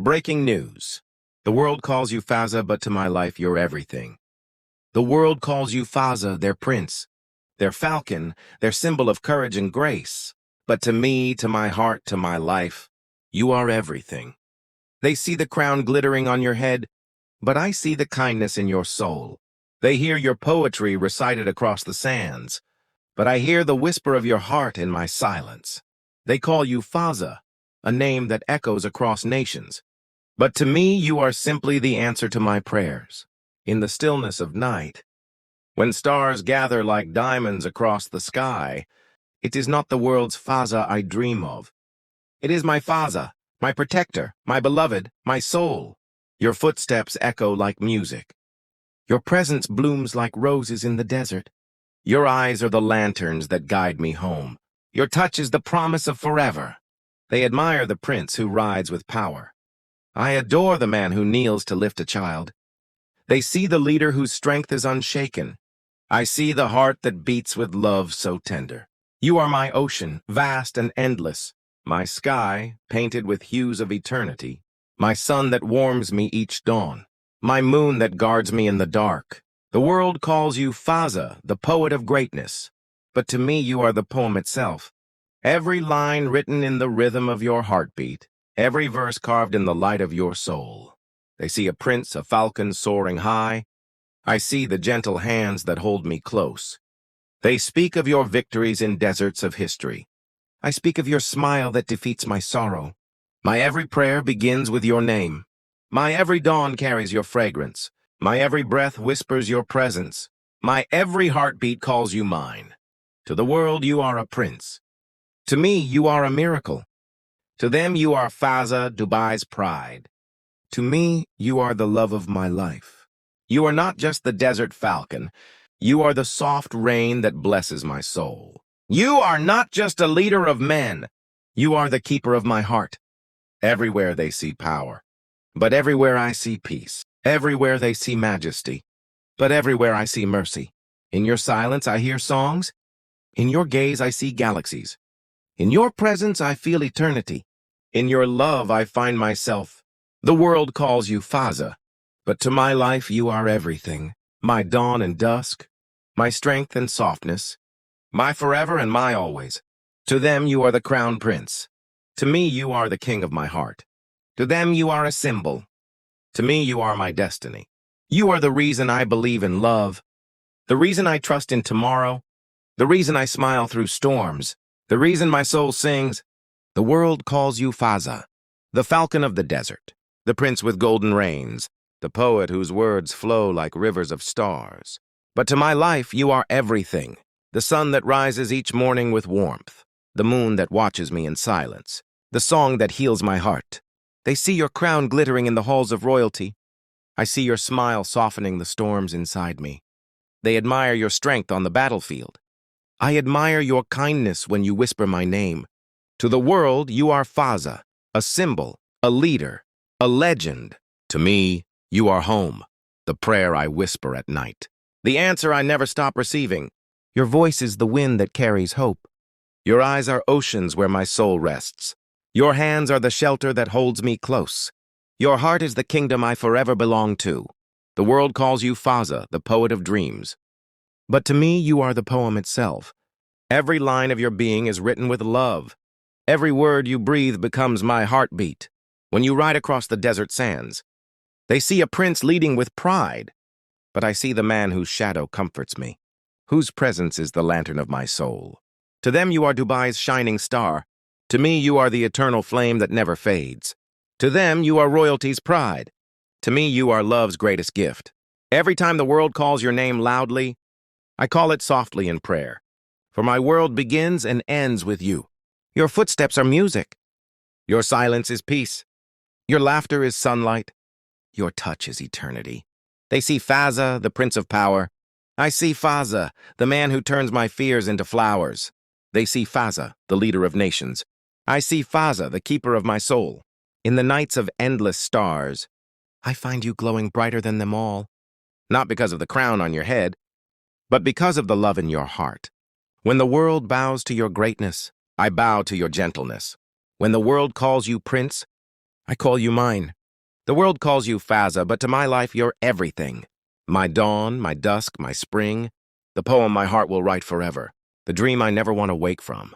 Breaking news. The world calls you Fazza, but to my life you're everything. The world calls you Fazza, their prince, their falcon, their symbol of courage and grace. But to me, to my heart, to my life, you are everything. They see the crown glittering on your head, but I see the kindness in your soul. They hear your poetry recited across the sands, but I hear the whisper of your heart in my silence. They call you Fazza, a name that echoes across nations. But to me, you are simply the answer to my prayers. In the stillness of night, when stars gather like diamonds across the sky, it is not the world's Fazza I dream of. It is my Fazza, my protector, my beloved, my soul. Your footsteps echo like music. Your presence blooms like roses in the desert. Your eyes are the lanterns that guide me home. Your touch is the promise of forever. They admire the prince who rides with power. I adore the man who kneels to lift a child. They see the leader whose strength is unshaken. I see the heart that beats with love so tender. You are my ocean, vast and endless, my sky, painted with hues of eternity, my sun that warms me each dawn, my moon that guards me in the dark. The world calls you Fazza, the poet of greatness, but to me you are the poem itself. Every line written in the rhythm of your heartbeat, every verse carved in the light of your soul. They see a prince, a falcon soaring high. I see the gentle hands that hold me close. They speak of your victories in deserts of history. I speak of your smile that defeats my sorrow. My every prayer begins with your name. My every dawn carries your fragrance. My every breath whispers your presence. My every heartbeat calls you mine. To the world, you are a prince. To me, you are a miracle. To them, you are Fazza, Dubai's pride. To me, you are the love of my life. You are not just the desert falcon. You are the soft rain that blesses my soul. You are not just a leader of men. You are the keeper of my heart. Everywhere they see power, but everywhere I see peace. Everywhere they see majesty, but everywhere I see mercy. In your silence, I hear songs. In your gaze, I see galaxies. In your presence, I feel eternity. In your love, I find myself. The world calls you Fazza, but to my life, you are everything. My dawn and dusk, my strength and softness, my forever and my always. To them, you are the crown prince. To me, you are the king of my heart. To them, you are a symbol. To me, you are my destiny. You are the reason I believe in love, the reason I trust in tomorrow, the reason I smile through storms, the reason my soul sings. The world calls you Fazza, the falcon of the desert, the prince with golden reins, the poet whose words flow like rivers of stars. But to my life, you are everything, the sun that rises each morning with warmth, the moon that watches me in silence, the song that heals my heart. They see your crown glittering in the halls of royalty. I see your smile softening the storms inside me. They admire your strength on the battlefield. I admire your kindness when you whisper my name. To the world, you are Fazza, a symbol, a leader, a legend. To me, you are home, the prayer I whisper at night, the answer I never stop receiving. Your voice is the wind that carries hope. Your eyes are oceans where my soul rests. Your hands are the shelter that holds me close. Your heart is the kingdom I forever belong to. The world calls you Fazza, the poet of dreams. But to me, you are the poem itself. Every line of your being is written with love. Every word you breathe becomes my heartbeat. When you ride across the desert sands, they see a prince leading with pride. But I see the man whose shadow comforts me, whose presence is the lantern of my soul. To them, you are Dubai's shining star. To me, you are the eternal flame that never fades. To them, you are royalty's pride. To me, you are love's greatest gift. Every time the world calls your name loudly, I call it softly in prayer. For my world begins and ends with you. Your footsteps are music. Your silence is peace. Your laughter is sunlight. Your touch is eternity. They see Fazza, the prince of power. I see Fazza, the man who turns my fears into flowers. They see Fazza, the leader of nations. I see Fazza, the keeper of my soul. In the nights of endless stars, I find you glowing brighter than them all. Not because of the crown on your head, but because of the love in your heart. When the world bows to your greatness, I bow to your gentleness. When the world calls you prince, I call you mine. The world calls you Fazza, but to my life you're everything. My dawn, my dusk, my spring, the poem my heart will write forever, the dream I never want to wake from.